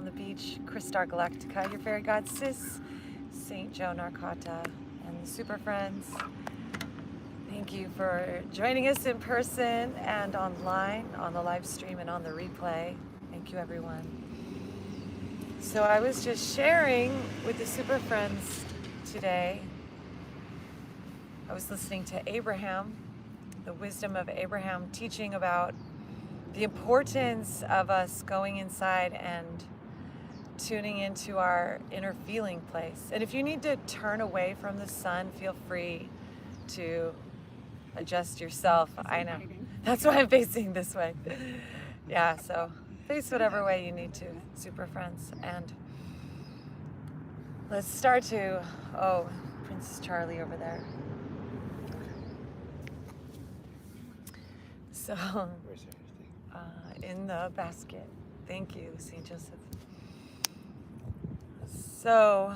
on the beach, Christar Galactica, your fairy god sis, Saint Joe Narcata, and the Super Friends. Thank you for joining us in person and online, on the live stream and on the replay. Thank you, everyone. So I was just sharing with the Super Friends today. I was listening to Abraham, the wisdom of Abraham, teaching about the importance of us going inside and tuning into our inner feeling place. And if you need to turn away from the sun, feel free to adjust yourself. I know. That's why I'm facing this way. Yeah, so face whatever way you need to, Super Friends. And let's start to, oh, Princess Charlie over there. So, in the basket. Thank you, St. Joseph. So,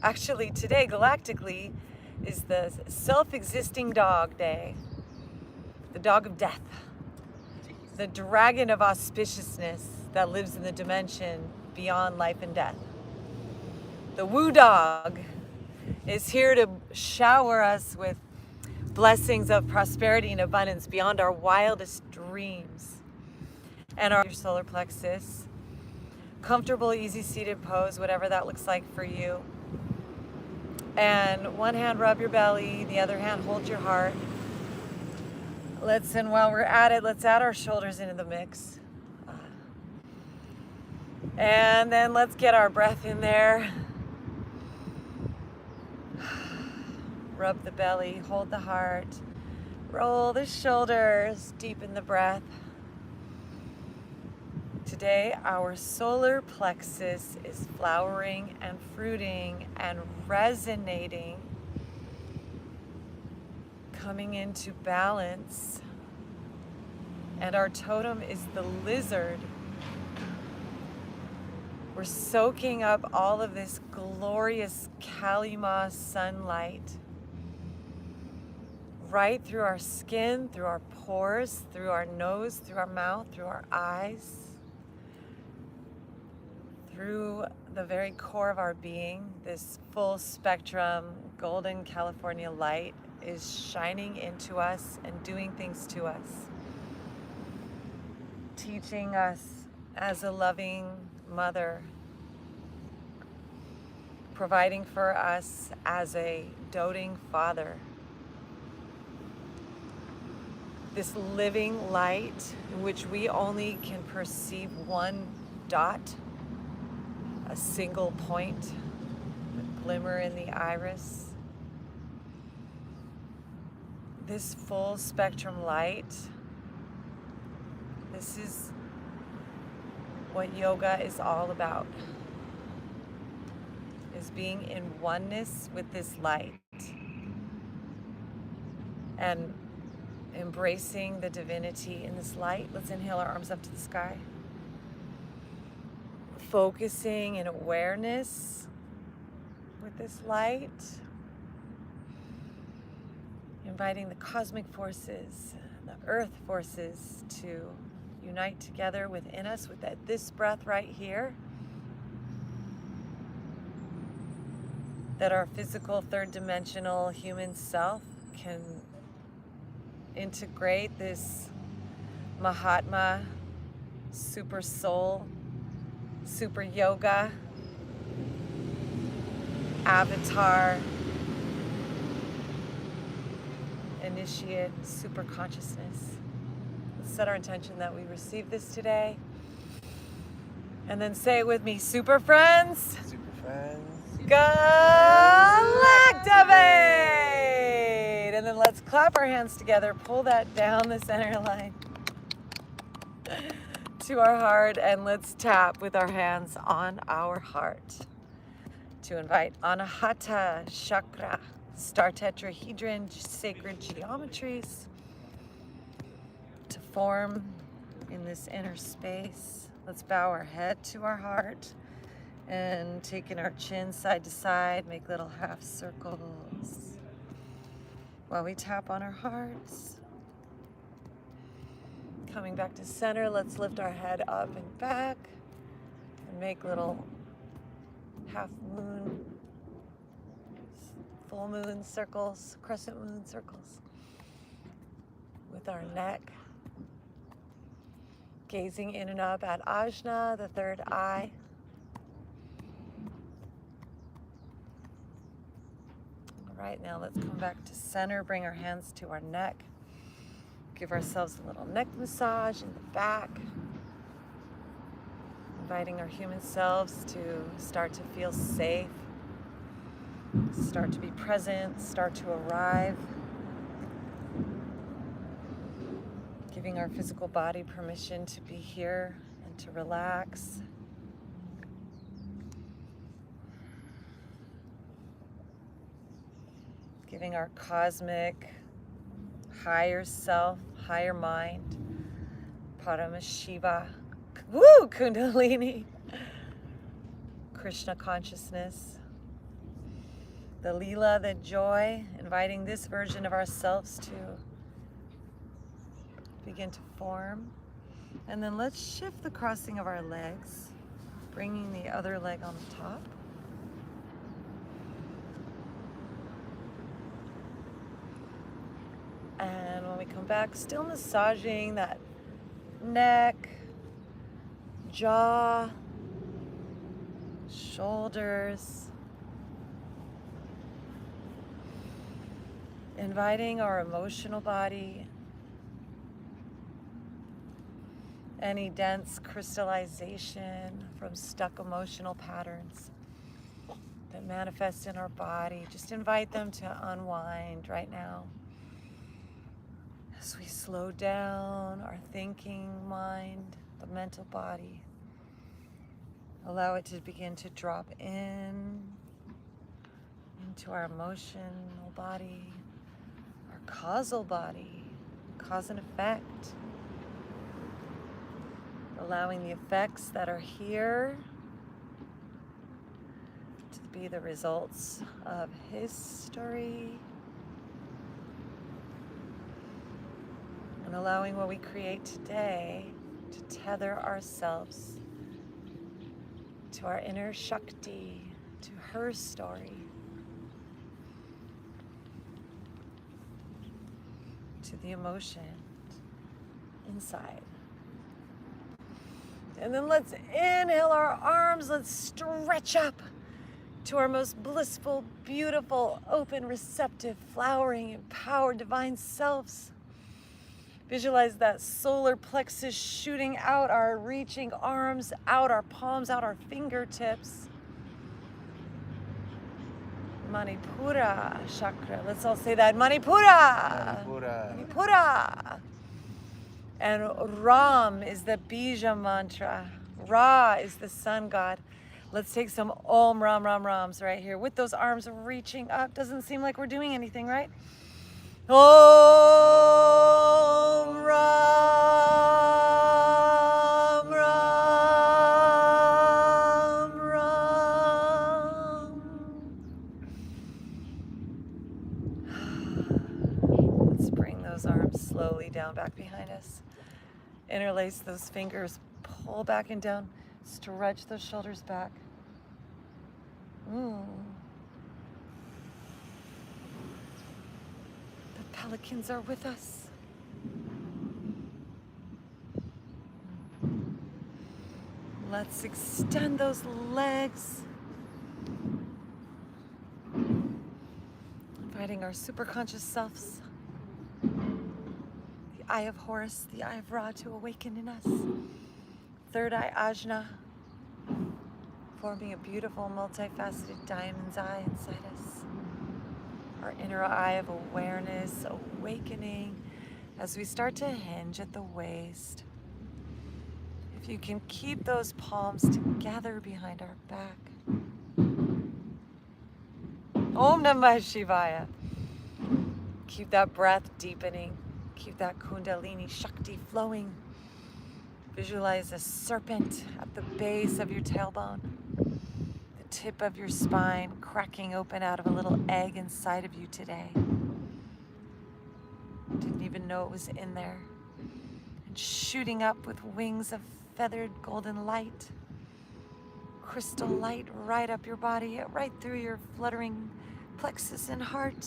actually today, galactically, is the self-existing dog day. The dog of death. The dragon of auspiciousness that lives in the dimension beyond life and death. The woo dog is here to shower us with blessings of prosperity and abundance beyond our wildest dreams. And our solar plexus, comfortable, easy seated pose, whatever that looks like for you. And one hand rub your belly, the other hand hold your heart. And while we're at it, let's add our shoulders into the mix. And then let's get our breath in there. Rub the belly, hold the heart, roll the shoulders, deepen the breath. Today, our solar plexus is flowering and fruiting and resonating, coming into balance. And our totem is the lizard. We're soaking up all of this glorious Kalima sunlight right through our skin, through our pores, through our nose, through our mouth, through our eyes, through the very core of our being. This full spectrum golden California light is shining into us and doing things to us, teaching us as a loving mother, providing for us as a doting father. This living light in which we only can perceive one dot, a single point, a glimmer in the iris. This full spectrum light, this is what yoga is all about, is being in oneness with this light and embracing the divinity in this light. Let's inhale our arms up to the sky. Focusing in awareness with this light. Inviting the cosmic forces, the earth forces to unite together within us with this breath right here. That our physical third dimensional human self can integrate this Mahatma, super soul, super yoga, avatar, initiate, super consciousness. Let's set our intention that we receive this today. And then say it with me, Super Friends. Super Friends. Galactivate! And then let's clap our hands together, pull that down the center line to our heart, and let's tap with our hands on our heart to invite Anahata Chakra, star tetrahedron, sacred geometries to form in this inner space. Let's bow our head to our heart and taking our chin side to side, make little half circles while we tap on our hearts. Coming back to center, let's lift our head up and back. make little half moon, full moon circles, crescent moon circles with our neck. Gazing in and up at Ajna, the third eye. All right, now let's come back to center. Bring our hands to our neck. Give ourselves a little neck massage in the back. Inviting our human selves to start to feel safe, start to be present, start to arrive. Giving our physical body permission to be here and to relax. Giving our cosmic higher self, higher mind, Paramashiva, woo, Kundalini, Krishna consciousness, the Leela, the joy, inviting this version of ourselves to begin to form. And then let's shift the crossing of our legs, bringing the other leg on the top. And when we come back, still massaging that neck, jaw, shoulders. Inviting our emotional body, any dense crystallization from stuck emotional patterns that manifest in our body, just invite them to unwind right now. As we slow down our thinking mind, the mental body, allow it to begin to drop into our emotional body, our causal body, cause and effect. Allowing the effects that are here to be the results of history. And allowing what we create today to tether ourselves to our inner Shakti, to her story, to the emotion inside. And then let's inhale our arms, let's stretch up to our most blissful, beautiful, open, receptive, flowering, empowered, divine selves. Visualize that solar plexus shooting out, our reaching arms out, our palms out, our fingertips. Manipura chakra. Let's all say that. Manipura. Manipura. Manipura. And Ram is the Bija mantra. Ra is the sun god. Let's take some Om Ram Ram Rams right here with those arms reaching up. Doesn't seem like we're doing anything, right? Om Ram Ram Ram. Let's bring those arms slowly down back behind us. Interlace those fingers, pull back and down, stretch those shoulders back. The pelicans are with us. Let's extend those legs. Inviting our superconscious selves. Eye of Horus, the eye of Ra to awaken in us. Third eye Ajna, forming a beautiful multifaceted diamond's eye inside us. Our inner eye of awareness awakening as we start to hinge at the waist. If you can keep those palms together behind our back. Om Namah Shivaya. Keep that breath deepening. Keep that Kundalini Shakti flowing. Visualize a serpent at the base of your tailbone. The tip of your spine cracking open out of a little egg inside of you today. Didn't even know it was in there. And shooting up with wings of feathered golden light. crystal light right up your body, right through your fluttering plexus and heart,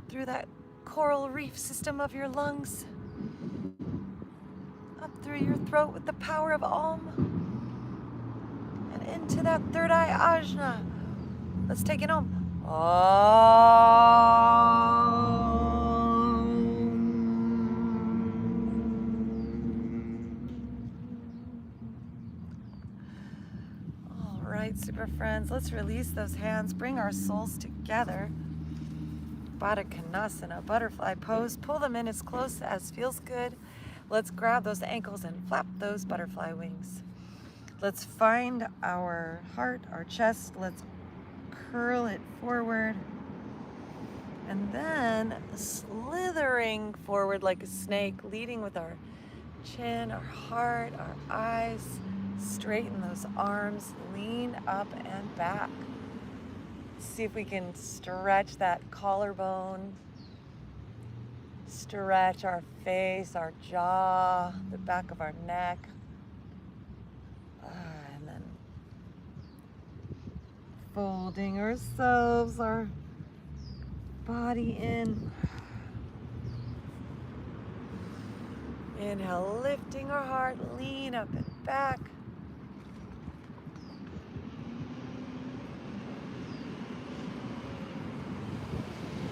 through that coral reef system of your lungs, up through your throat with the power of Om, and into that third eye ajna. Let's take it home. All right, super friends, let's release those hands, bring our souls together. Baddha Konasana, butterfly pose. Pull them in as close as feels good. Let's grab those ankles and flap those butterfly wings. Let's find our heart, our chest. Let's curl it forward. And then slithering forward like a snake, leading with our chin, our heart, our eyes. Straighten those arms, lean up and back. See if we can stretch that collarbone, stretch our face, our jaw, the back of our neck, and then folding ourselves, our body in. Inhale, lifting our heart, lean up and back.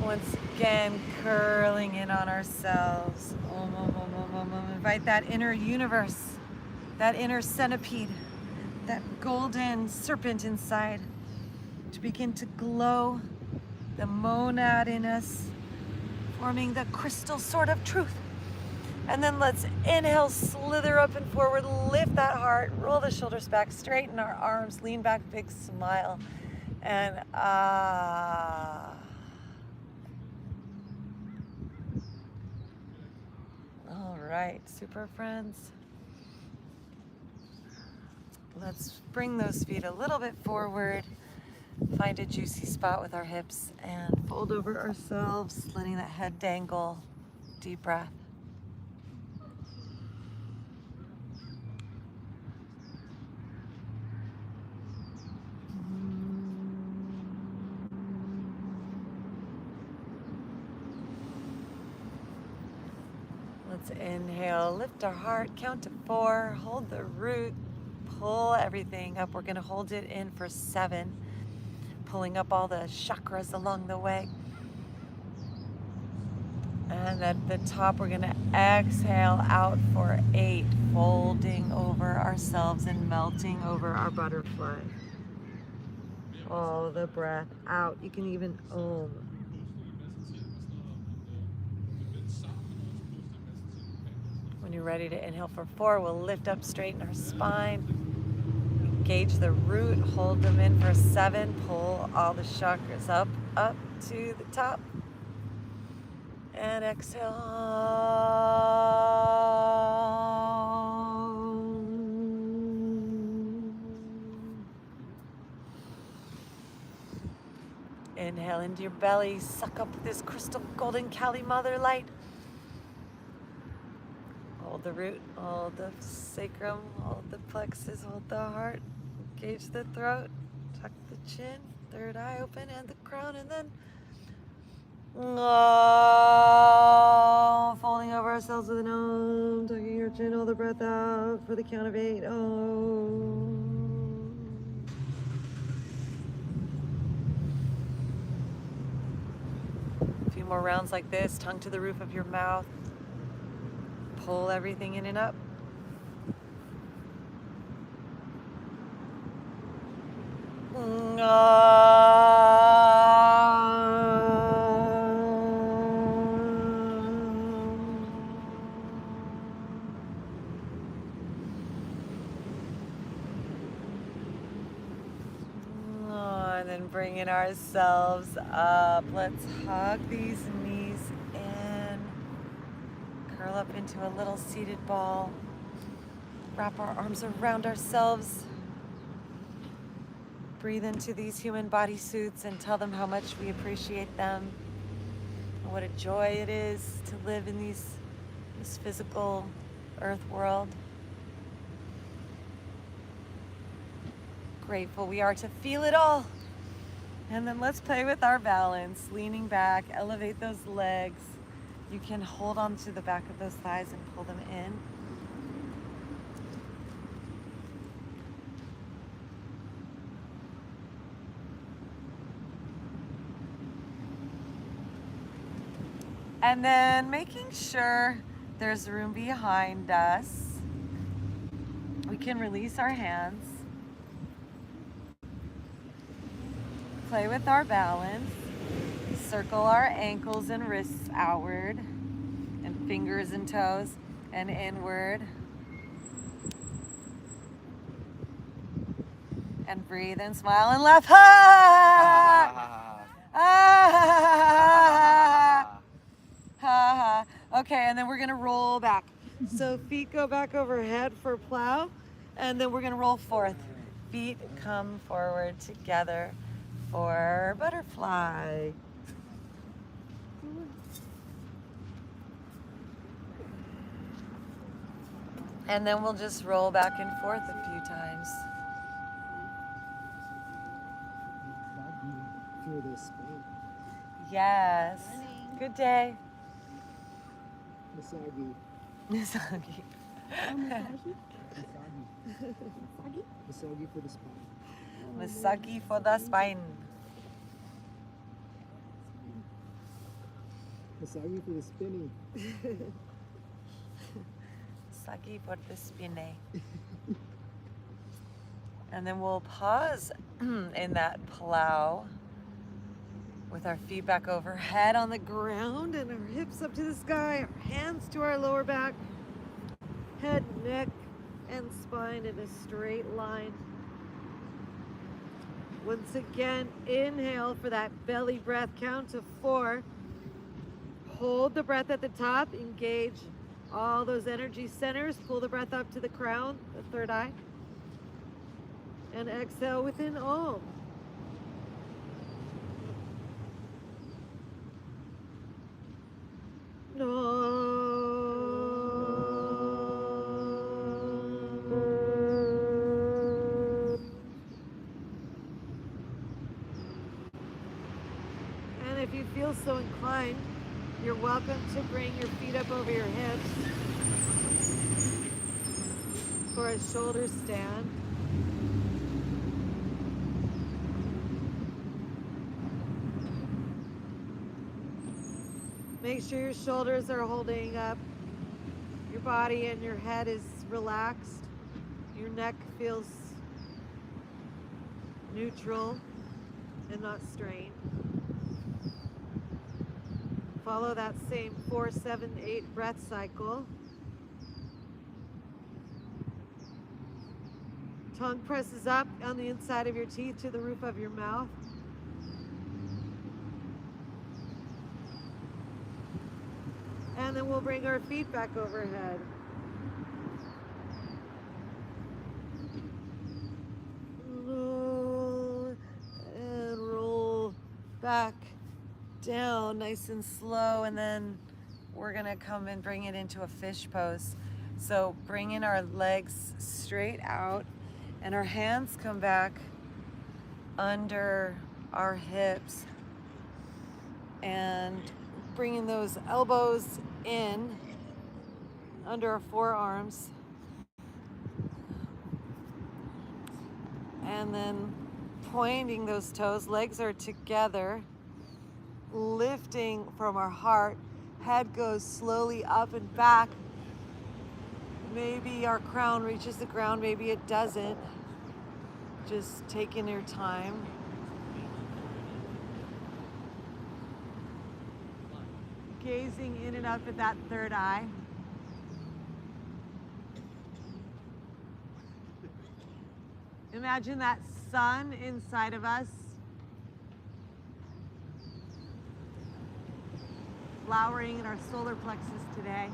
Once again, curling in on ourselves. Om, om, om, om, om, om. Invite that inner universe, that inner centipede, that golden serpent inside to begin to glow, the monad in us, forming the crystal sword of truth. And then let's inhale, slither up and forward, lift that heart, roll the shoulders back, straighten our arms, lean back, big smile, and ah. All right, super friends. Let's bring those feet a little bit forward, find a juicy spot with our hips, and fold over ourselves, letting that head dangle. Deep breath. Let's inhale, lift our heart, count to 4, hold the root, pull everything up. We're gonna hold it in for 7, pulling up all the chakras along the way. And at the top, we're gonna exhale out for 8, folding over ourselves and melting over our butterfly. All the breath out. You can even Om. When you're ready to inhale for 4, we'll lift up, straighten our spine. Engage the root, hold them in for 7, pull all the chakras up, up to the top. And exhale. Inhale into your belly, suck up this crystal golden Kali Mother light. Hold the root, hold the sacrum, hold the plexus, hold the heart, engage the throat, tuck the chin, third eye open and the crown, and then folding over ourselves with an Om, tucking your chin, hold the breath out for the count of 8. Om. A few more rounds like this, tongue to the roof of your mouth. Pull everything in and up. And then bringing ourselves up. Let's hug these knees in. Curl up into a little seated ball. Wrap our arms around ourselves. Breathe into these human bodysuits and tell them how much we appreciate them. And what a joy it is to live in this physical earth world. grateful we are to feel it all. And then let's play with our balance, leaning back, elevate those legs. You can hold on to the back of those thighs and pull them in. And then making sure there's room behind us. We can release our hands. Play with our balance. Circle our ankles and wrists outward, and fingers and toes, and inward. And breathe and smile and laugh. Ha! Ha! Okay, and then we're gonna roll back. So feet go back overhead for plow, and then we're gonna roll forth. Feet come forward together for butterfly. And then we'll just roll back and forth a few times. Yes. Good day. Misagi. Misagi. Misagi for the spine. Misagi for the spine. Misagi for the spinning. Misagi for the spinning. And then we'll pause in that plow with our feet back overhead on the ground and our hips up to the sky, our hands to our lower back, head, neck, and spine in a straight line. Once again, inhale for that belly breath, count to 4. Hold the breath at the top, engage all those energy centers, pull the breath up to the crown, the third eye, and exhale within Om. And if you feel so inclined, you're welcome to bring your feet up over your hips for a shoulder stand. Make sure your shoulders are holding up. Your body and your head is relaxed. Your neck feels neutral and not strained. Follow that same 4, 7, 8 breath cycle. Tongue presses up on the inside of your teeth to the roof of your mouth. And then we'll bring our feet back overhead. Roll and roll back down nice and slow, and then we're gonna come and bring it into a fish pose. So bringing our legs straight out and our hands come back under our hips and bringing those elbows in under our forearms, and then pointing those toes. Legs are together, lifting from our heart. Head goes slowly up and back. Maybe our crown reaches the ground, maybe it doesn't. Just taking your time. Gazing in and up at that third eye. Imagine that sun inside of us, flowering in our solar plexus today.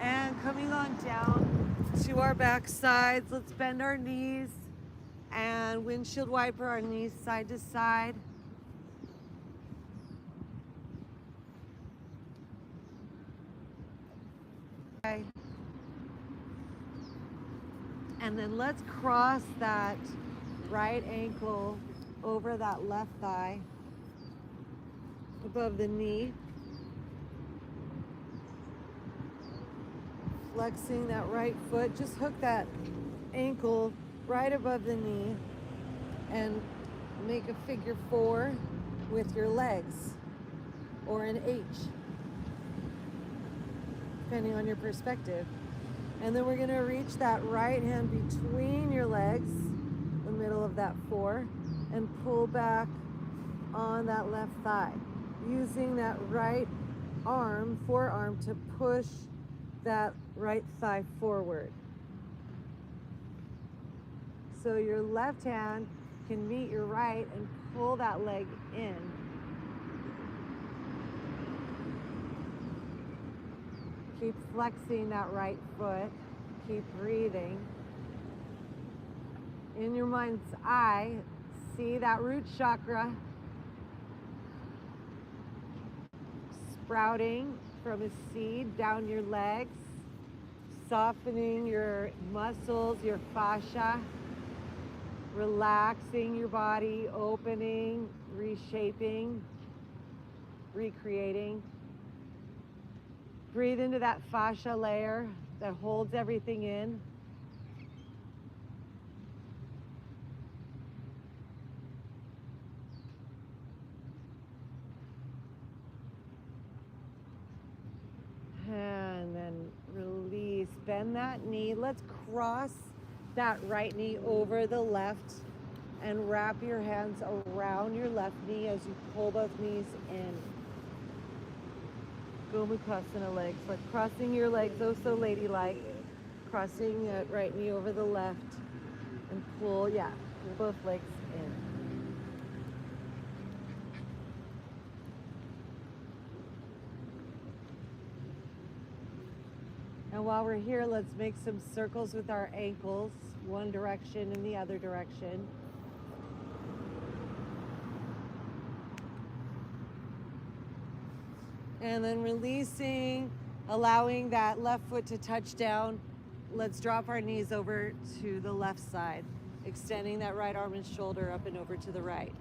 And coming on down to our back sides. Let's bend our knees and windshield wiper our knees side to side. Okay. And then let's cross that right ankle over that left thigh, above the knee. Flexing that right foot, just hook that ankle right above the knee and make a figure 4 with your legs, or an H, depending on your perspective. And then we're gonna reach that right hand between your legs, the middle of that 4, and pull back on that left thigh, using that right arm, forearm, to push that right thigh forward. So your left hand can meet your right and pull that leg in. Keep flexing that right foot. Keep breathing. In your mind's eye, see that root chakra sprouting from a seed down your legs, softening your muscles, your fascia, relaxing your body, opening, reshaping, recreating. Breathe into that fascia layer that holds everything in. And then release, bend that knee. Let's cross that right knee over the left and wrap your hands around your left knee as you pull both knees in. Gomukhasana legs, like crossing your legs, oh so ladylike. Crossing that right knee over the left and pull, pull both legs in. And while we're here, let's make some circles with our ankles, one direction and the other direction. And then releasing, allowing that left foot to touch down. Let's drop our knees over to the left side, extending that right arm and shoulder up and over to the right.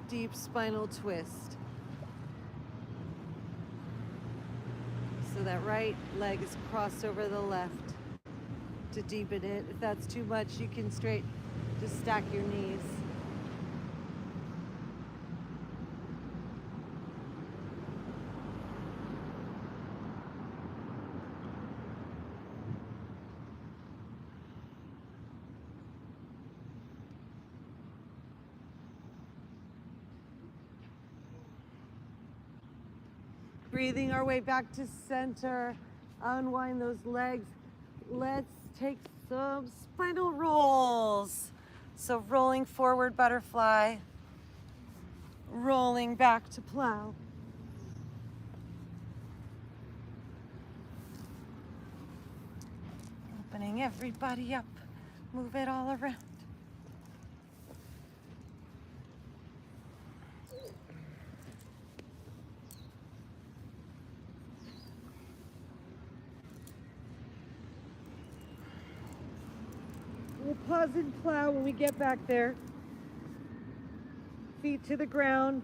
Deep spinal twist. So that right leg is crossed over the left to deepen it. If that's too much, you can just stack your knees. Breathing our way back to center, unwind those legs. Let's take some spinal rolls. So rolling forward butterfly, rolling back to plow. Opening everybody up, move it all around. We'll pause and plow when we get back there. Feet to the ground.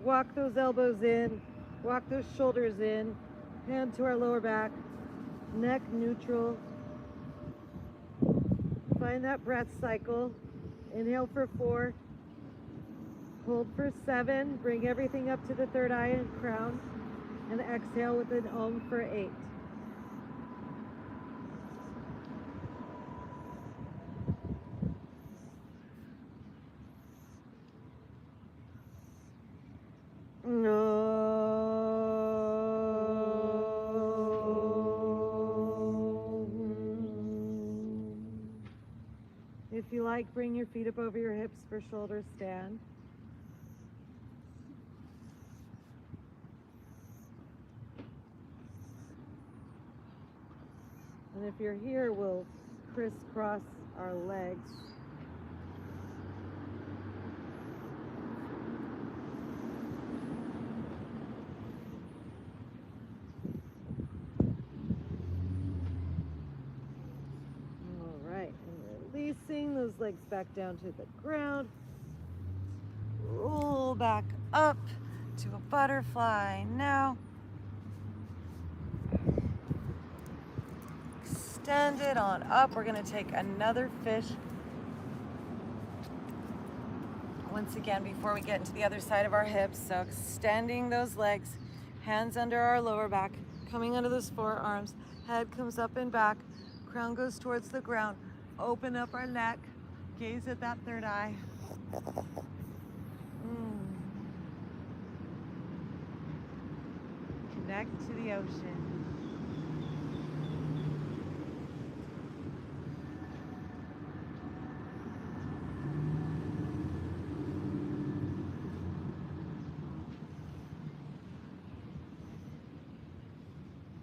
Walk those elbows in. Walk those shoulders in. Hand to our lower back. Neck neutral. Find that breath cycle. Inhale for 4. Hold for 7. Bring everything up to the third eye and crown. And exhale with an Om for 8. If you like, bring your feet up over your hips for shoulder stand. if you're here, we'll crisscross our legs. All right, and releasing those legs back down to the ground. Roll back up to a butterfly now. Extend it on up. We're going to take another fish. Once again, before we get into the other side of our hips, so extending those legs, hands under our lower back, coming under those forearms, head comes up and back, crown goes towards the ground, open up our neck, gaze at that third eye. Connect to the ocean.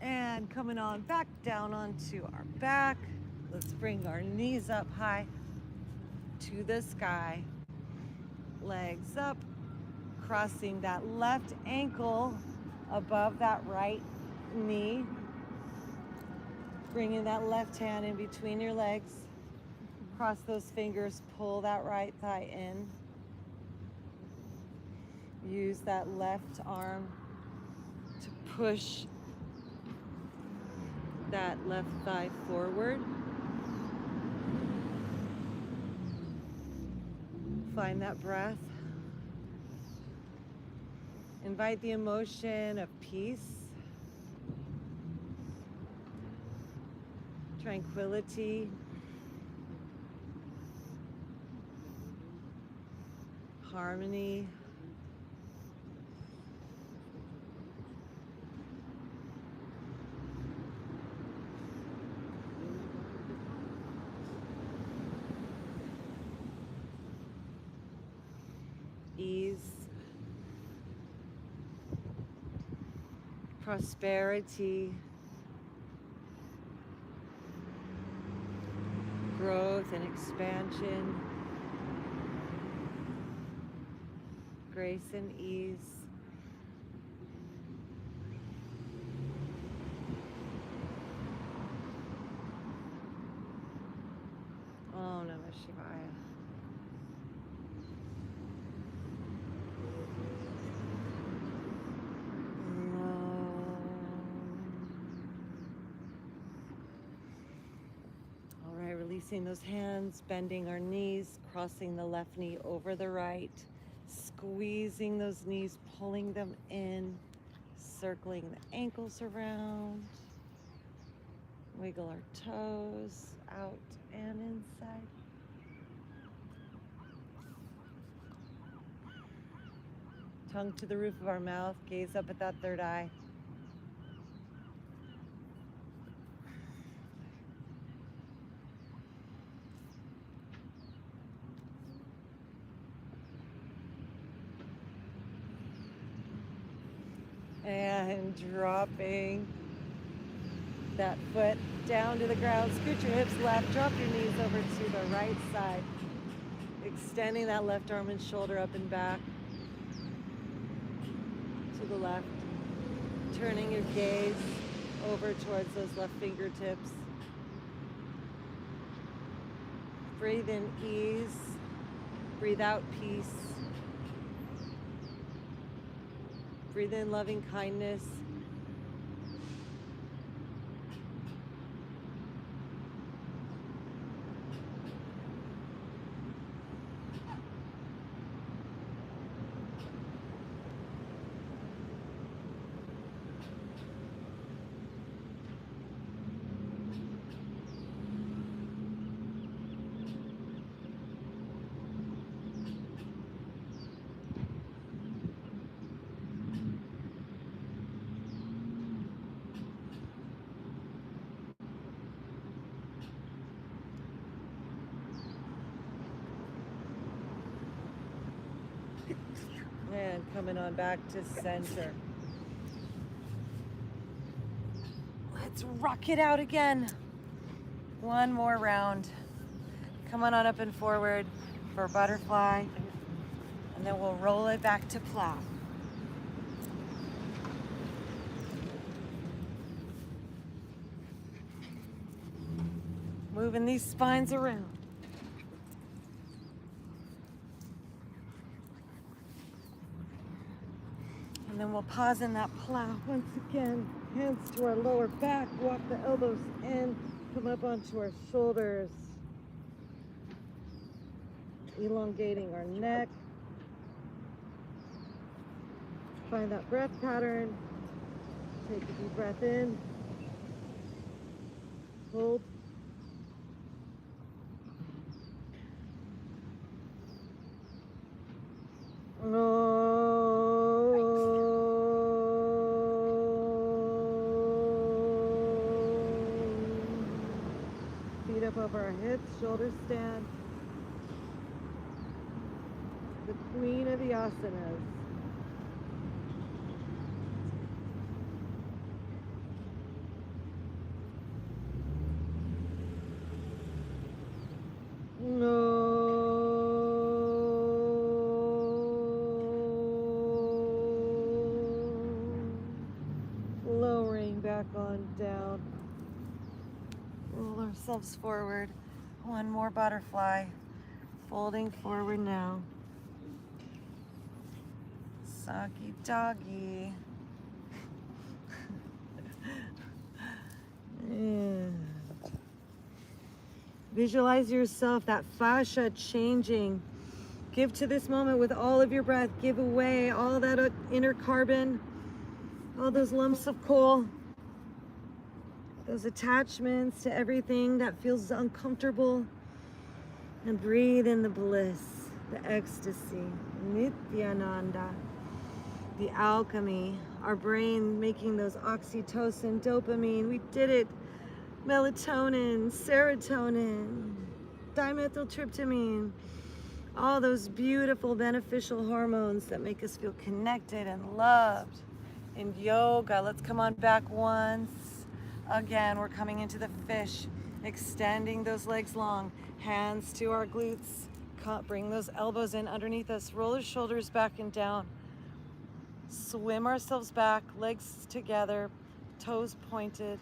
And coming on back down onto our back. Let's bring our knees up high to the sky. Legs up, crossing that left ankle above that right knee. Bringing that left hand in between your legs. Cross those fingers, pull that right thigh in. Use that left arm to push that left thigh forward. Find that breath. Invite the emotion of peace, tranquility, harmony. Ease, prosperity, growth and expansion, grace and ease. Om Namah Shivaya. Releasing those hands, bending our knees, crossing the left knee over the right, squeezing those knees, pulling them in, circling the ankles around. Wiggle our toes out and inside. Tongue to the roof of our mouth, gaze up at that third eye. And dropping that foot down to the ground. Scoot your hips left, drop your knees over to the right side. Extending that left arm and shoulder up and back to the left. Turning your gaze over towards those left fingertips. Breathe in ease, breathe out peace. Breathe in loving kindness. And coming on back to center. Let's rock it out again. One more round. Come on up and forward for butterfly, and then we'll roll it back to plow. Moving these spines around. And then we'll pause in that plow. Once again, hands to our lower back, walk the elbows in, come up onto our shoulders. Elongating our neck. Find that breath pattern. Take a deep breath in. Hold. Feet up over our hips, shoulders stand. The queen of the asanas. Lowering back on down. Roll ourselves forward. One more butterfly. Folding forward now. Soggy doggy. Visualize yourself, that fascia changing. Give to this moment with all of your breath. Give away all that inner carbon, all those lumps of coal, those attachments to everything that feels uncomfortable. And breathe in the bliss, the ecstasy, Nityananda, the alchemy, our brain making those oxytocin, dopamine. We did it. Melatonin, serotonin, dimethyltryptamine, all those beautiful beneficial hormones that make us feel connected and loved. In yoga, let's come on back once. Again, we're coming into the fish, extending those legs long, hands to our glutes. Bring those elbows in underneath us, roll the shoulders back and down. Swim ourselves back, legs together, toes pointed.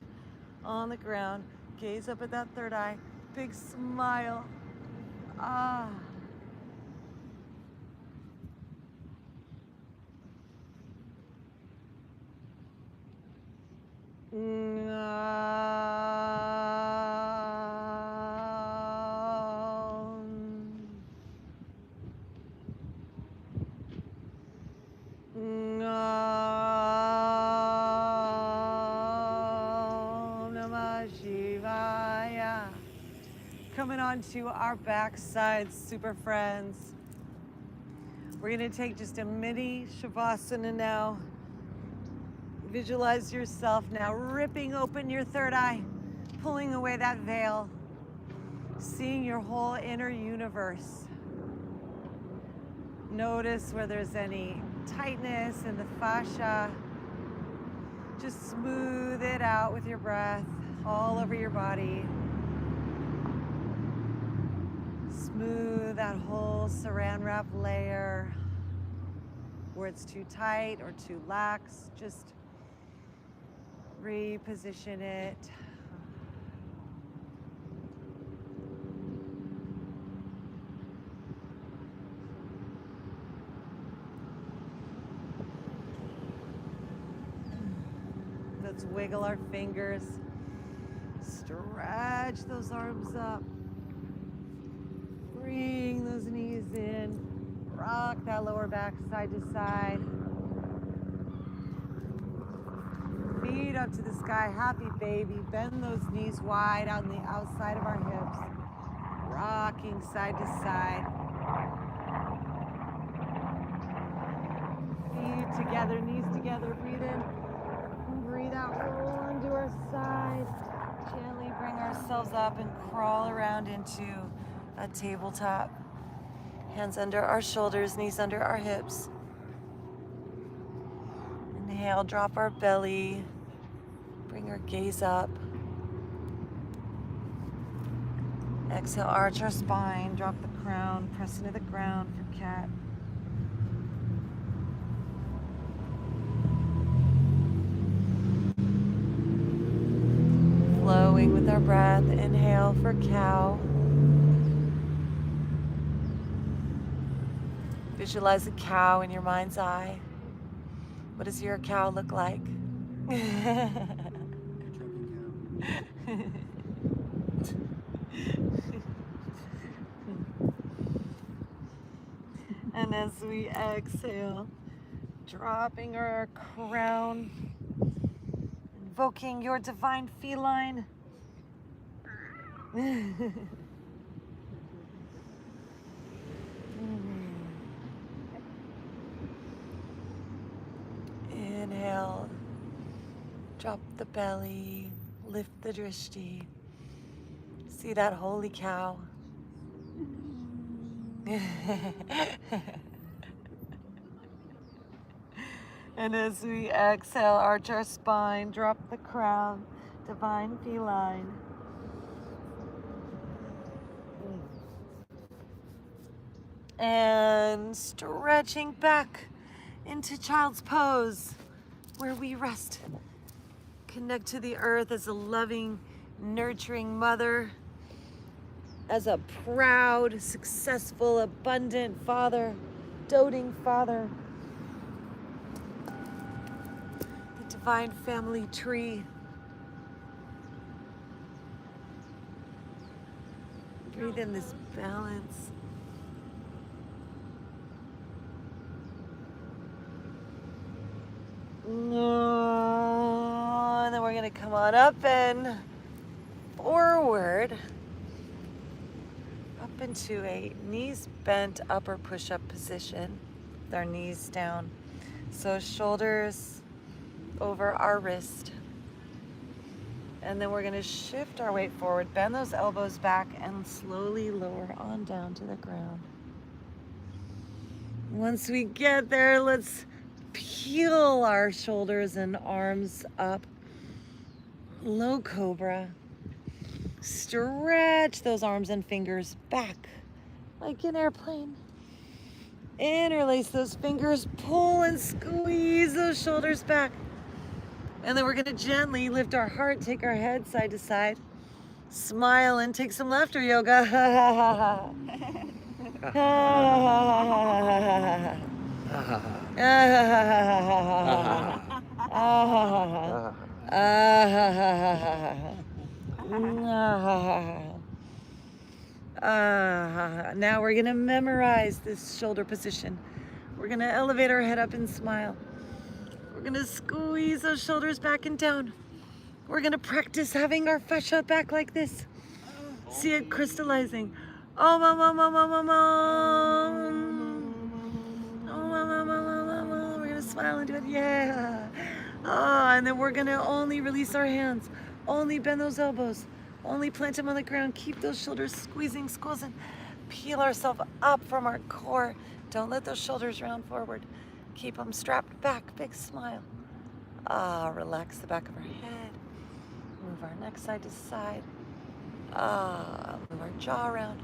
On the ground, gaze up at that third eye, big smile. Ah. Coming on to our backside, super friends. We're gonna take just a mini Shavasana now. Visualize yourself now ripping open your third eye, pulling away that veil, seeing your whole inner universe. Notice where there's any tightness in the fascia. Just smooth it out with your breath all over your body. Smooth that whole saran wrap layer. Where it's too tight or too lax, just reposition it. Let's wiggle our fingers. Stretch those arms up. Bring those knees in. Rock that lower back side to side. Feet up to the sky, happy baby. Bend those knees wide out on the outside of our hips. Rocking side to side. Feet together, knees together. Breathe in. Breathe out. Roll onto our side. Gently bring ourselves up and crawl around into a tabletop. Hands under our shoulders, knees under our hips. Inhale, drop our belly. Bring our gaze up. Exhale, arch our spine, drop the crown, press into the ground for cat. Flowing with our breath, inhale for cow. Visualize a cow in your mind's eye. What does your cow look like? And as we exhale, dropping our crown, invoking your divine feline. Inhale, drop the belly, lift the drishti. See that holy cow. And as we exhale, arch our spine, drop the crown, divine feline. And stretching back into child's pose, where we rest. Connect to the earth as a loving, nurturing mother, as a proud, successful, abundant father, doting father. The divine family tree. Breathe in this balance. And then we're going to come on up and forward. Up into a knees bent upper push-up position with our knees down. So shoulders over our wrist. And then we're going to shift our weight forward, bend those elbows back, and slowly lower on down to the ground. Once we get there, let's peel our shoulders and arms up. Low cobra. Stretch those arms and fingers back like an airplane. Interlace those fingers, pull and squeeze those shoulders back. And then we're going to gently lift our heart, take our head side to side, smile, and take some laughter yoga. Now we're going to memorize this shoulder position. We're going to elevate our head up and smile. We're going to squeeze those shoulders back and down. We're going to practice having our fascia back like this. See it crystallizing. Oh, mama, mama, mama. Oh, mama, mama, mama. We're going to smile and do it. Yeah. Oh, and then we're going to only release our hands. Only bend those elbows. Only plant them on the ground. Keep those shoulders squeezing, squeezing. Peel ourselves up from our core. Don't let those shoulders round forward. Keep them strapped back. Big smile. Relax the back of our head. Move our neck side to side. Move our jaw around.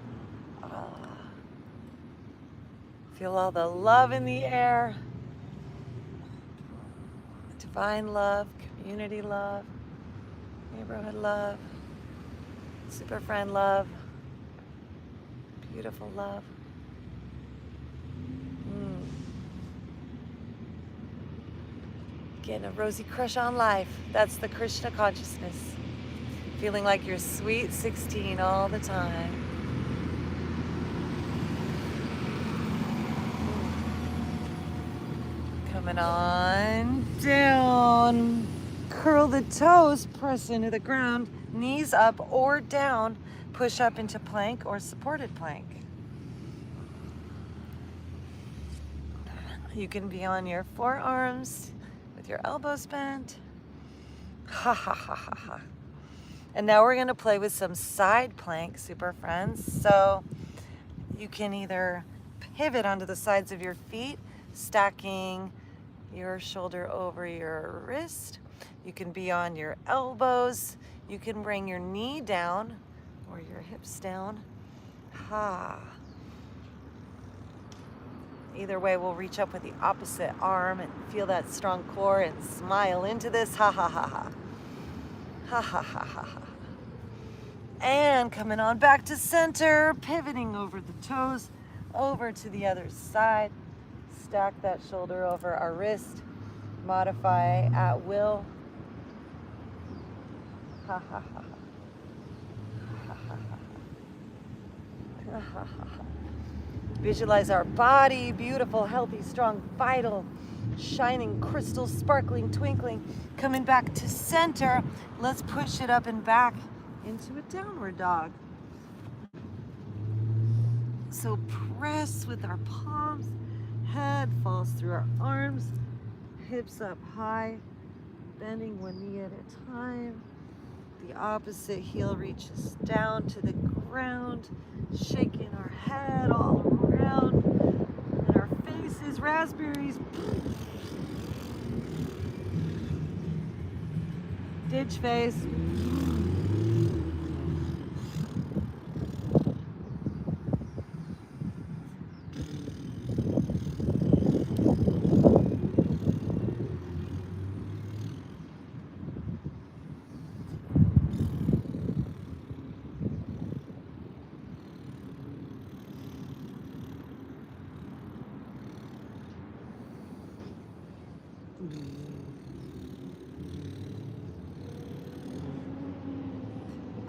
Feel all the love in the air. Divine love, community love, neighborhood love, super friend love, beautiful love. Getting a rosy crush on life. That's the Krishna consciousness. Feeling like you're sweet 16 all the time. Coming on down. Curl the toes, press into the ground. Knees up or down. Push up into plank or supported plank. You can be on your forearms with your elbows bent. Ha ha ha ha ha. And now we're going to play with some side plank, super friends. So you can either pivot onto the sides of your feet, stacking your shoulder over your wrist. You can be on your elbows. You can bring your knee down or your hips down. Ha. Either way, we'll reach up with the opposite arm and feel that strong core and smile into this. Ha ha ha ha. Ha ha ha ha ha. And coming on back to center, pivoting over the toes, over to the other side. Stack that shoulder over our wrist. Modify at will. Ha ha ha ha. Ha ha ha ha. Ha ha ha. Visualize our body, beautiful, healthy, strong, vital, shining, crystal, sparkling, twinkling. Coming back to center, let's push it up and back into a downward dog. So press with our palms, head falls through our arms, hips up high, bending one knee at a time. The opposite heel reaches down to the ground, shaking our head all around, and our faces, raspberries. Ditch face.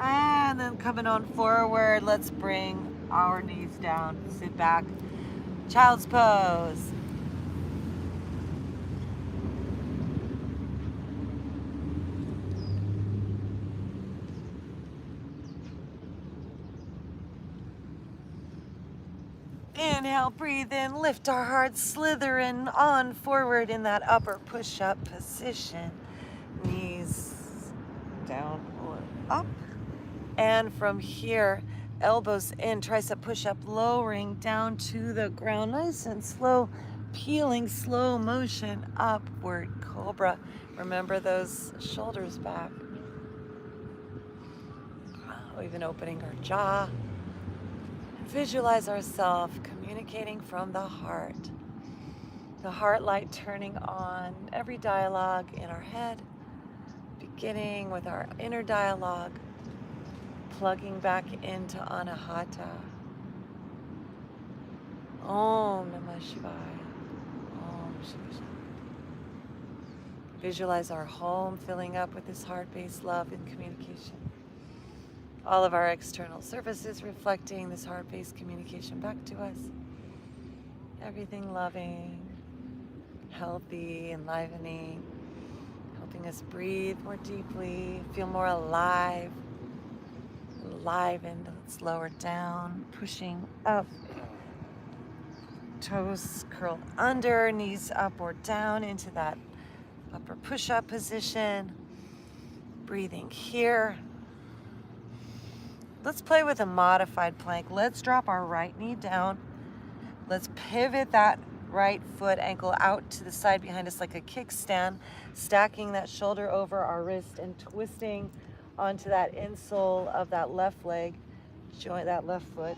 And then coming on forward, let's bring our knees down, sit back, child's pose. Inhale, breathe in, lift our hearts, slithering on forward in that upper push-up position. Knees down or up. And from here, elbows in, tricep push-up, lowering down to the ground, nice and slow, peeling, slow motion, upward cobra. Remember those shoulders back. Even opening our jaw. Visualize ourselves communicating from the heart. The heart light turning on every dialogue in our head, beginning with our inner dialogue, plugging back into Anahata. Om Namah Shivaya. Om Shiva Shivaya. Visualize our home filling up with this heart-based love and communication. All of our external surfaces reflecting this heart-based communication back to us. Everything loving, healthy, enlivening, helping us breathe more deeply, feel more alive, enlivened. Let's lower down, pushing up. Toes curled under, knees up or down into that upper push-up position. Breathing here. Let's play with a modified plank. Let's drop our right knee down. Let's pivot that right foot ankle out to the side behind us like a kickstand, stacking that shoulder over our wrist and twisting onto that insole of that left leg, joint that left foot,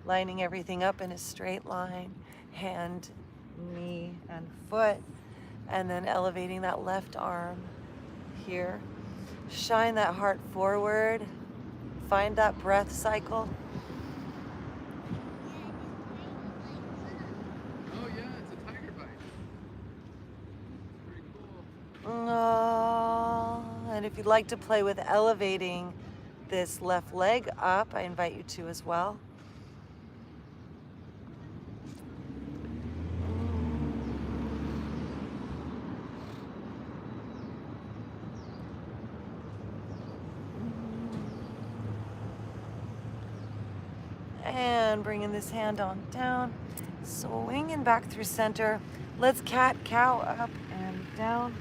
lining everything up in a straight line, hand, knee, and foot, and then elevating that left arm here. Shine that heart forward. Find that breath cycle. Oh yeah, it's a tiger bite. Pretty cool. Oh, and if you'd like to play with elevating this left leg up, I invite you to as well. And bringing this hand on down, swinging back through center. Let's cat-cow up and down.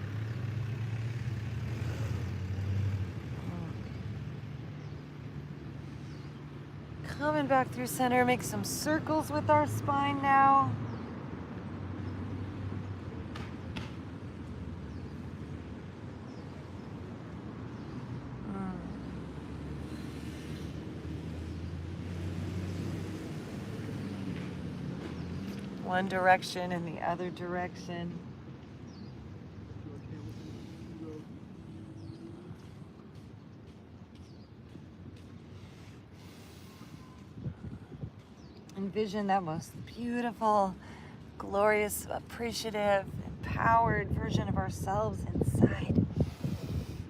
Coming back through center, make some circles with our spine now. one direction and the other direction. Envision that most beautiful, glorious, appreciative, empowered version of ourselves inside,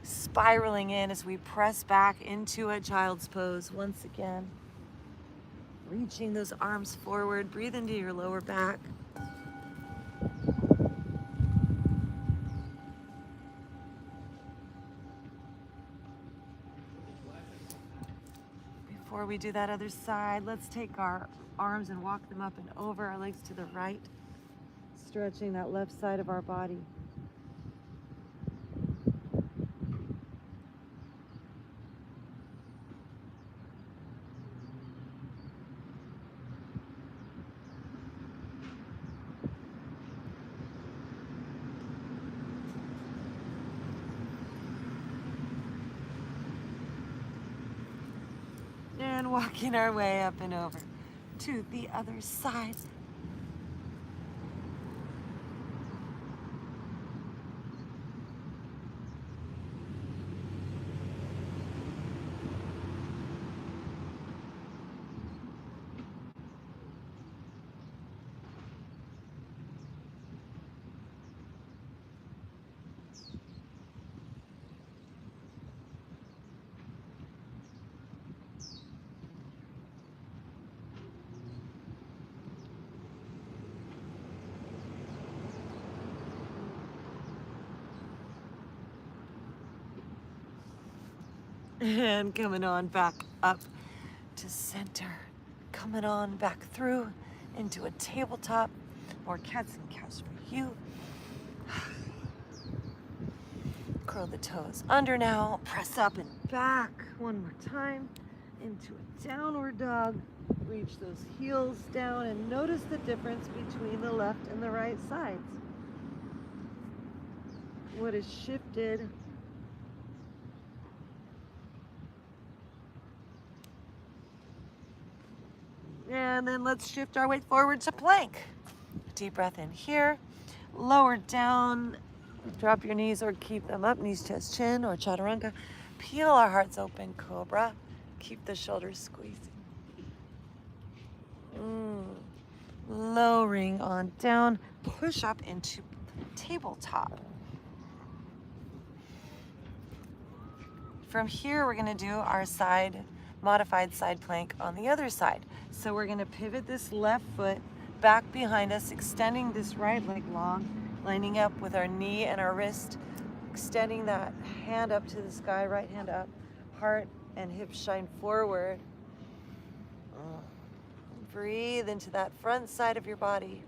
spiraling in as we press back into a child's pose once again. Reaching those arms forward, breathe into your lower back. Before we do that other side, let's take our arms and walk them up and over, our legs to the right, stretching that left side of our body. And walking our way up and over to the other side. And coming on back up to center. Coming on back through into a tabletop. More cats and cows for you. Curl the toes under now. Press up and back one more time into a downward dog. Reach those heels down and notice the difference between the left and the right sides. What has shifted? And then let's shift our weight forward to plank. Deep breath in here, lower down, drop your knees or keep them up, knees, chest, chin, or chaturanga. Peel our hearts open, cobra. Keep the shoulders squeezing. Lowering on down, push up into tabletop. From here, we're gonna do our modified side plank on the other side. So we're gonna pivot this left foot back behind us, extending this right leg long, lining up with our knee and our wrist, extending that hand up to the sky, right hand up, heart and hips shine forward. Breathe into that front side of your body.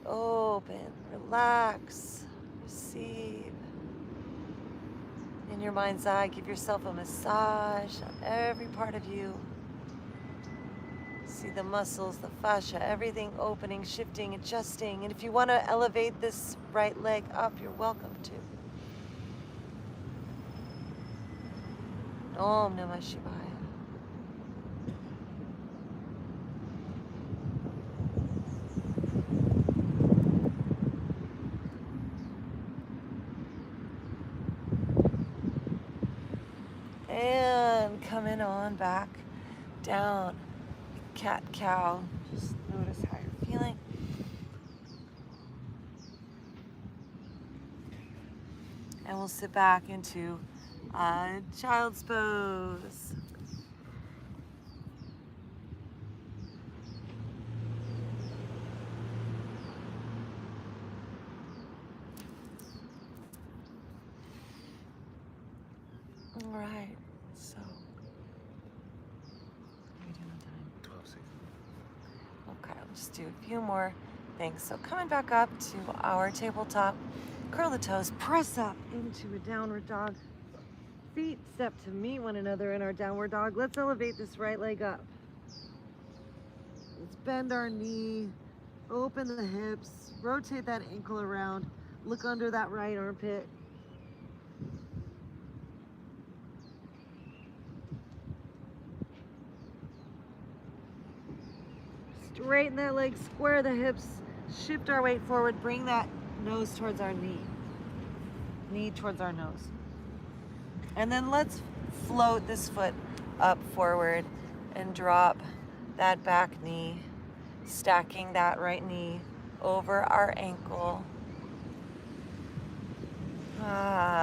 Open, relax, receive. In your mind's eye, give yourself a massage on every part of you. See the muscles, the fascia, everything opening, shifting, adjusting. And if you want to elevate this right leg up, you're welcome to. Om Namah Shivaya. And coming on back down, cat cow. Just notice how you're feeling. And we'll sit back into child's pose. All right, so what are we doing time? 12 seconds. Okay, I'll just do a few more things. So coming back up to our tabletop, curl the toes, press up into a downward dog. Feet step to meet one another in our downward dog. Let's elevate this right leg up. Let's bend our knee, open the hips, rotate that ankle around, look under that right armpit. Straighten that leg, square the hips, shift our weight forward, bring that nose towards our knee. Knee towards our nose. And then let's float this foot up forward and drop that back knee, stacking that right knee over our ankle.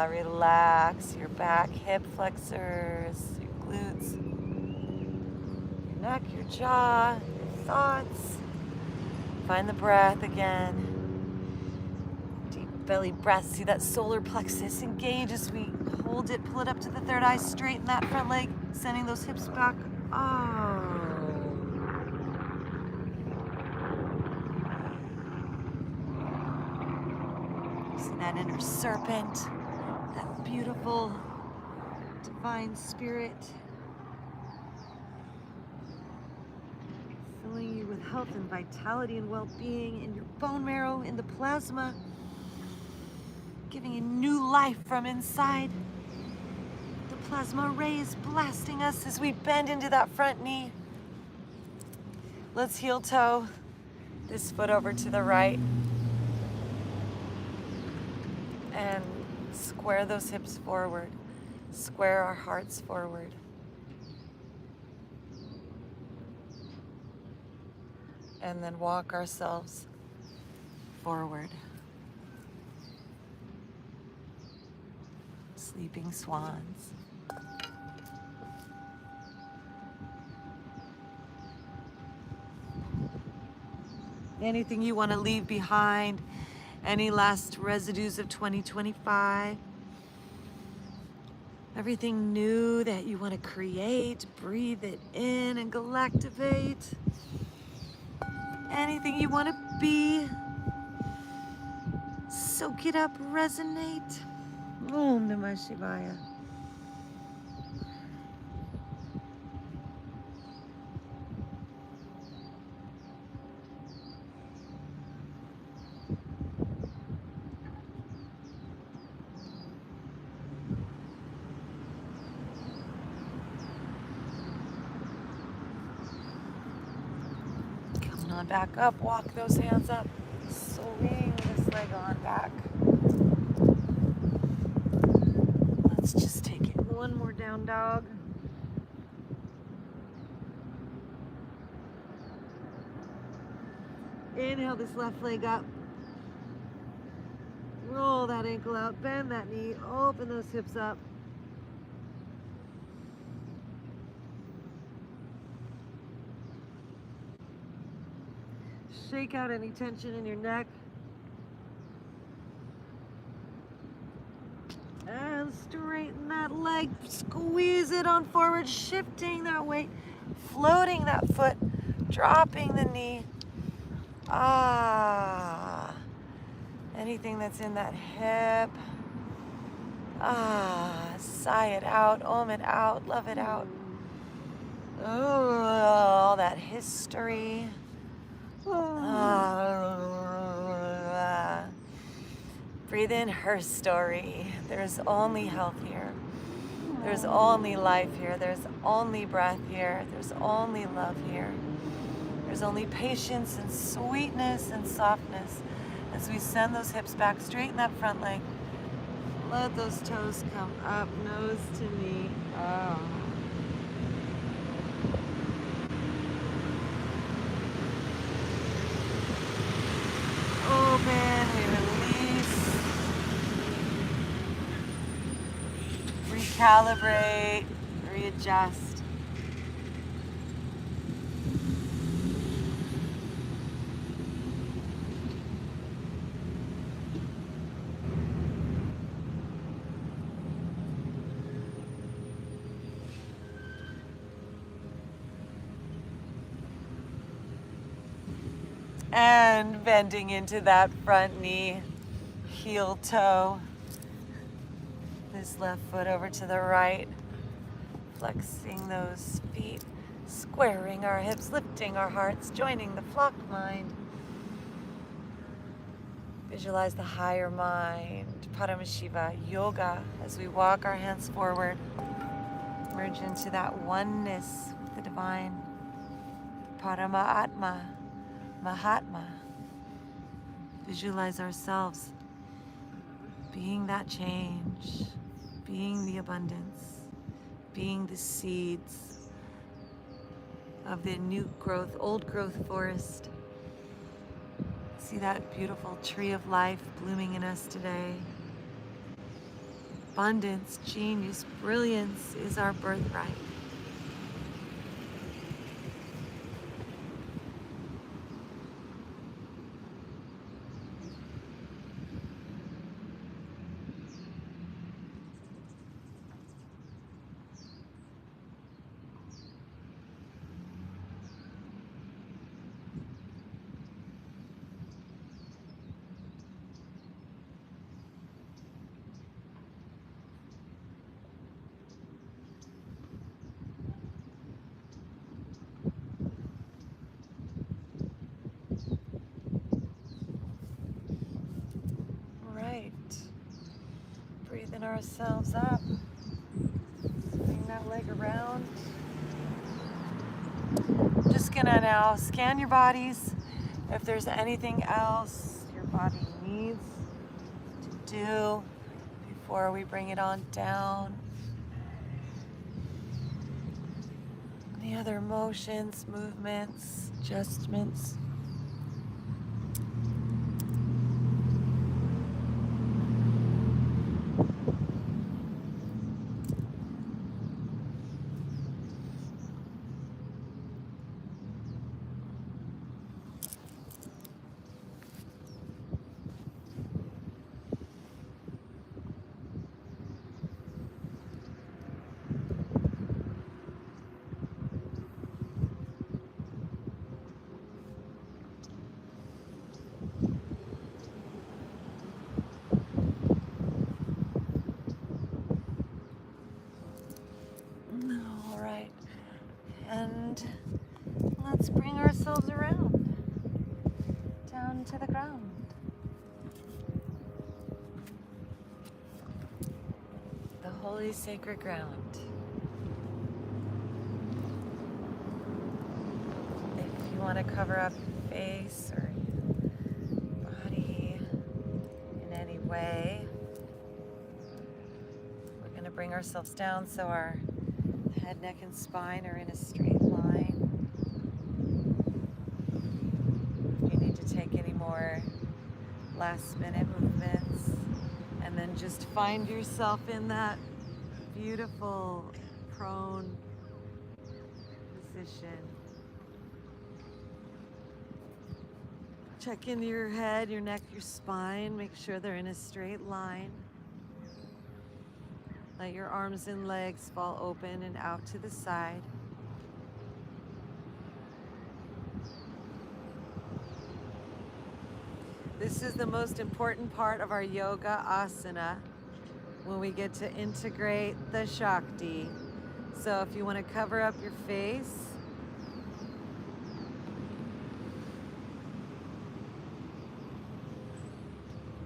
Relax your back, hip flexors, your glutes, your neck, your jaw, your thoughts. Find the breath again. Deep belly breath. See that solar plexus engage as we hold it, pull it up to the third eye, straighten that front leg, sending those hips back. See that inner serpent, that beautiful divine spirit, filling you with health and vitality and well-being in your bone marrow, in the plasma, giving you new life from inside. The plasma rays blasting us as we bend into that front knee. Let's heel toe this foot over to the right and square those hips forward. Square our hearts forward. And then walk ourselves forward. Sleeping swans. Anything you want to leave behind, any last residues of 2025, everything new that you want to create, breathe it in and galactivate. Anything you want to be, soak it up, resonate. Om Namah Shivaya. Coming on back up, walk those hands up. Swing this leg on back. Let's just take it one more down dog. Inhale this left leg up. Roll that ankle out, bend that knee, open those hips up. Shake out any tension in your neck. And straighten that leg, squeeze it on forward, shifting that weight, floating that foot, dropping the knee. Anything that's in that hip. Sigh it out, om it out, love it out. All that history. Breathe in her story. There's only health here. There's only life here. There's only breath here. There's only love here. There's only patience and sweetness and softness as we send those hips back, straighten that front leg. Let those toes come up, nose to knee. Open, we release. Recalibrate, readjust. And bending into that front knee, heel toe. This left foot over to the right, flexing those feet, squaring our hips, lifting our hearts, joining the flock mind. Visualize the higher mind, Paramashiva, yoga, as we walk our hands forward, merge into that oneness with the divine, Parama Atma, Mahatma. Visualize ourselves being that change, being the abundance, being the seeds of the new growth, old growth forest. See that beautiful tree of life blooming in us today. Abundance, genius, brilliance is our birthright. Breathing ourselves up. Bring that leg around. Just gonna now scan your bodies. If there's anything else your body needs to do before we bring it on down. Any other motions, movements, adjustments? All right, and let's bring ourselves around, down to the ground. The holy sacred ground. If you want to cover up your face or your body in any way, we're going to bring ourselves down so our head, neck, and spine are in a straight line. If you need to take any more last minute movements, and then just find yourself in that beautiful prone position. Check into your head, your neck, your spine. Make sure they're in a straight line. Let your arms and legs fall open and out to the side. This is the most important part of our yoga asana, when we get to integrate the Shakti. So if you want to cover up your face,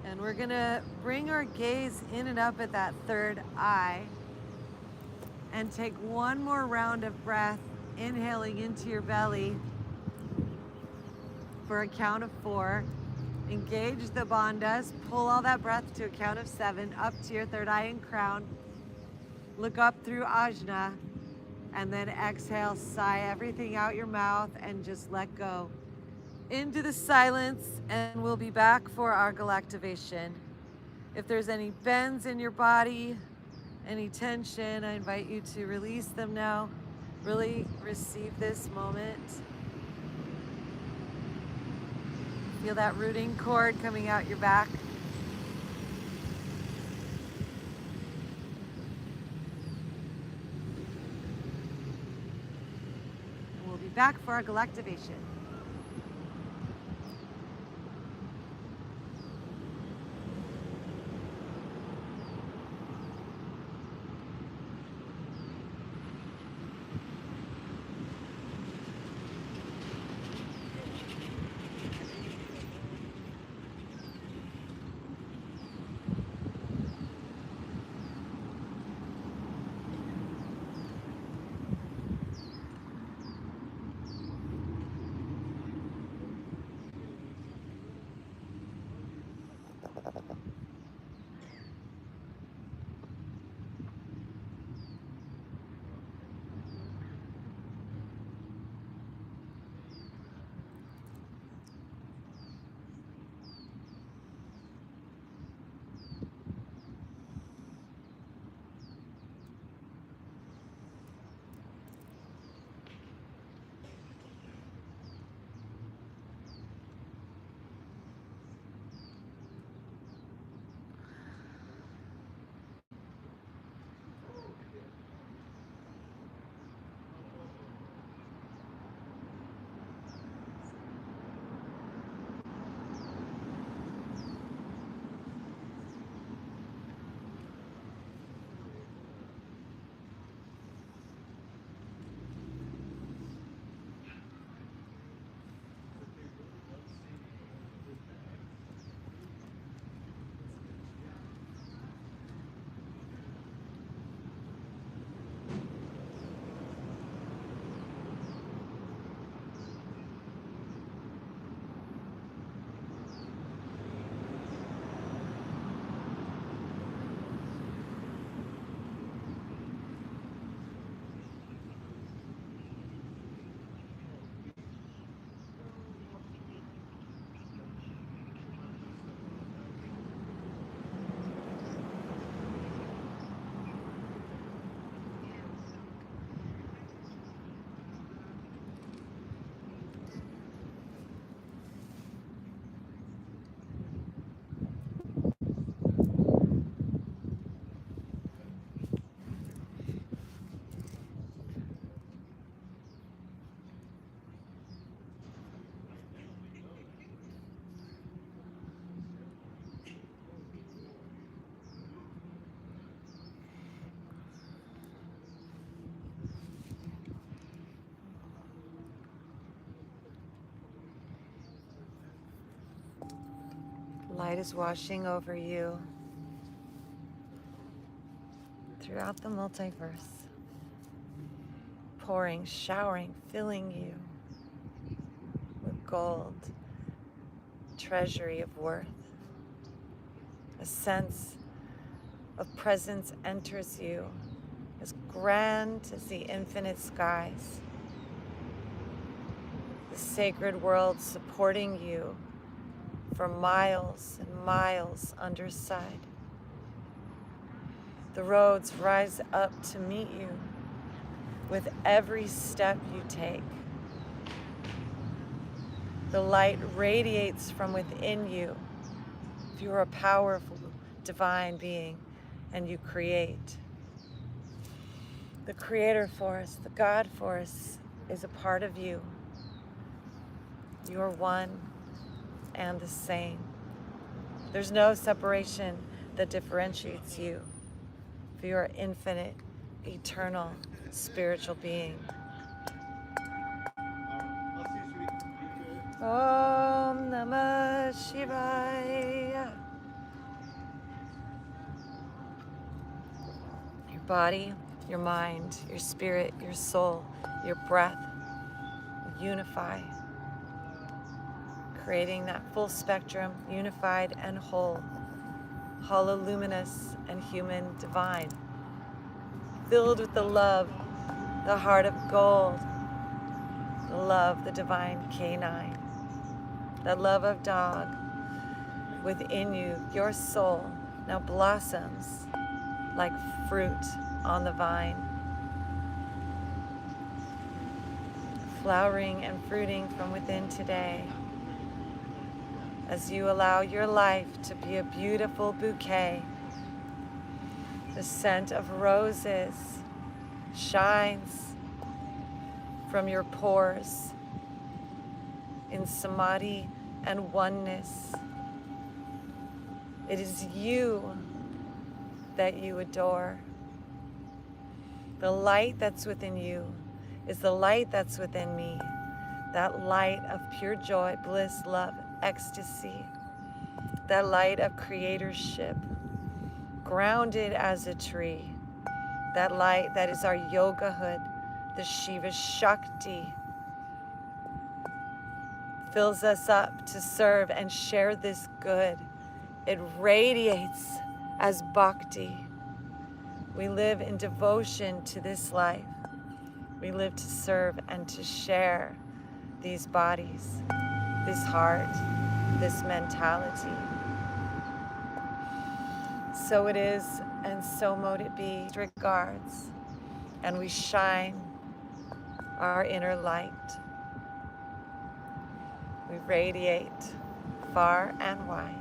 and we're going to bring our gaze in and up at that third eye and take one more round of breath, inhaling into your belly for a count of 4. Engage the bandhas, pull all that breath to a count of 7, up to your third eye and crown. Look up through ajna, and then exhale, sigh everything out your mouth and just let go. Into the silence, and we'll be back for our galactivation. If there's any bends in your body, any tension, I invite you to release them now. Really receive this moment. Feel that rooting cord coming out your back. And we'll be back for our galactivation. Light is washing over you throughout the multiverse, pouring, showering, filling you with gold, treasury of worth. A sense of presence enters you as grand as the infinite skies. The sacred world supporting you for miles and miles underside. The roads rise up to meet you with every step you take. The light radiates from within you. If you are a powerful divine being and you create. The creator force, the God force is a part of you. You are one and the same. There's no separation that differentiates you. For you are infinite, eternal, spiritual being. Om Namah Shivaya. Your body, your mind, your spirit, your soul, your breath unify, creating that full spectrum, unified and whole, hololuminous and human divine, filled with the love, the heart of gold, the love, the divine canine, the love of dog within you. Your soul now blossoms like fruit on the vine, flowering and fruiting from within today as you allow your life to be a beautiful bouquet. The scent of roses shines from your pores in samadhi and oneness. It is you that you adore. The light that's within you is the light that's within me. That light of pure joy, bliss, love, ecstasy. That light of creatorship, grounded as a tree. That light that is our yogahood, the Shiva Shakti, fills us up to serve and share this good. It radiates as bhakti. We live in devotion to this life. We live to serve and to share these bodies, this heart, this mentality. So it is, and so mote it be. Regards, and we shine our inner light. We radiate far and wide.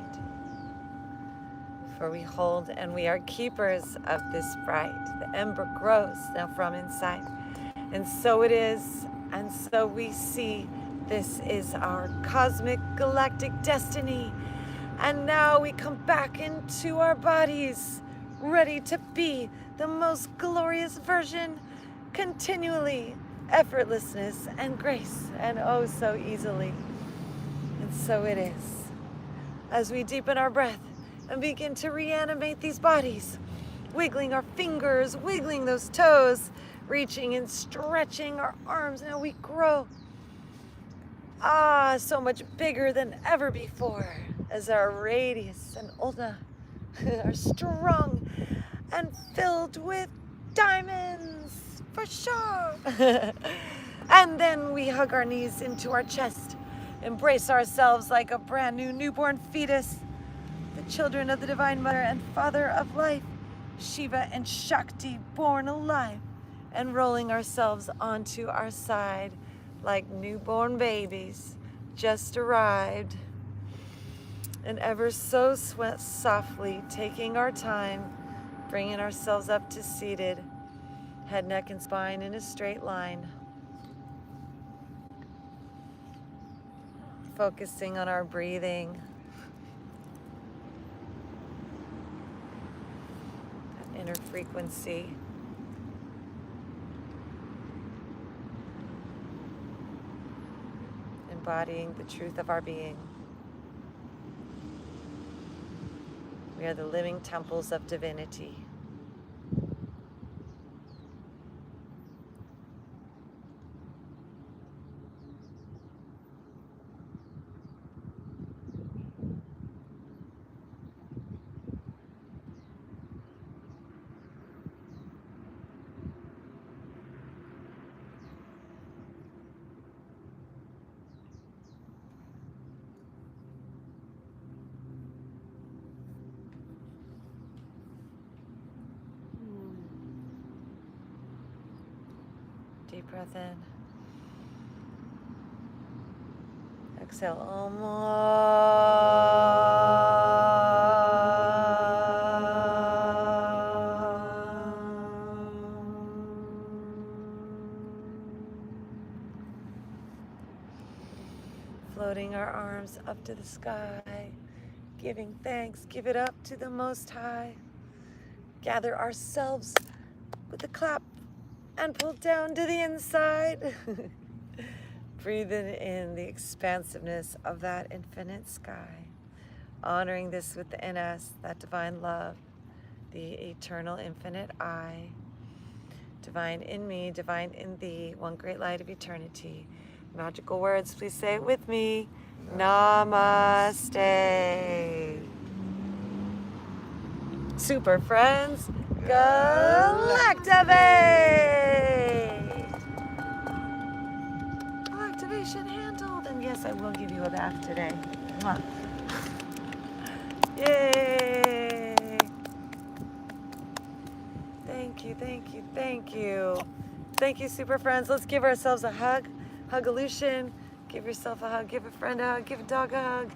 For we hold and we are keepers of this bright. The ember grows now from inside. And so it is, and so we see. This is our cosmic galactic destiny. And now we come back into our bodies, ready to be the most glorious version, continually, effortlessness and grace, and oh so easily. And so it is. As we deepen our breath and begin to reanimate these bodies, wiggling our fingers, wiggling those toes, reaching and stretching our arms. Now we grow, so much bigger than ever before, as our radius and ulna are strong and filled with diamonds, for sure. And then we hug our knees into our chest, embrace ourselves like a brand new newborn fetus, the children of the Divine Mother and Father of Life, Shiva and Shakti, born alive, and rolling ourselves onto our side like newborn babies just arrived. And ever so softly taking our time, bringing ourselves up to seated, head, neck, and spine in a straight line. Focusing on our breathing. That inner frequency. Embodying the truth of our being. We are the living temples of divinity. Deep breath in. Exhale. Floating our arms up to the sky, giving thanks, give it up to the Most High. Gather ourselves with a clap and pull down to the inside. Breathing in the expansiveness of that infinite sky. Honoring this within us, that divine love, the eternal infinite I. Divine in me, divine in thee, one great light of eternity. Magical words, please say it with me. Namaste. Super friends, Galactivate! Galactivation handled. And yes, I will give you a bath today. Come on. Yay! Thank you, thank you, thank you. Thank you, super friends. Let's give ourselves a hug. Hug-olution. Give yourself a hug. Give a friend a hug. Give a dog a hug.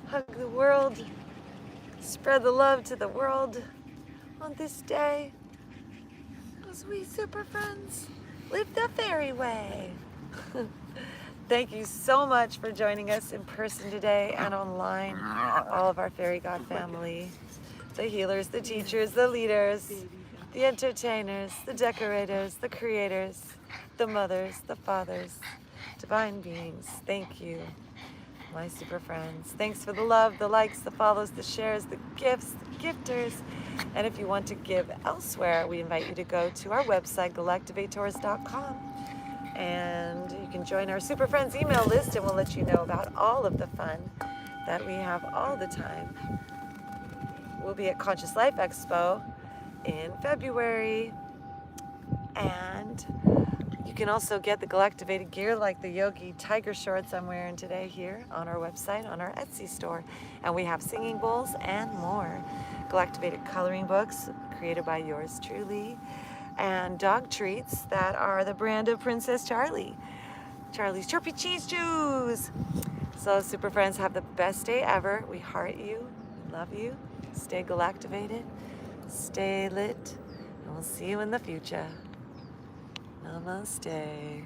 Hug the world. Spread the love to the world on this day as we super friends live the fairy way. Thank you so much for joining us in person today and online, all of our fairy god family, the healers, the teachers, the leaders, the entertainers, the decorators, the creators, the mothers, the fathers, divine beings. Thank you, my super friends. Thanks for the love, the likes, the follows, the shares, the gifts, the gifters. And if you want to give elsewhere, we invite you to go to our website, Galactivators.com. And you can join our super friends email list, and we'll let you know about all of the fun that we have all the time. We'll be at Conscious Life Expo in February. And you can also get the Galactivated gear like the yogi tiger shorts I'm wearing today here on our website, on our Etsy store. And we have singing bowls and more. Galactivated coloring books created by yours truly. And dog treats that are the brand of Princess Charlie. Charlie's Chirpy Cheese Chews. So super friends, have the best day ever. We heart you, we love you. Stay galactivated, stay lit, and we'll see you in the future. Namaste.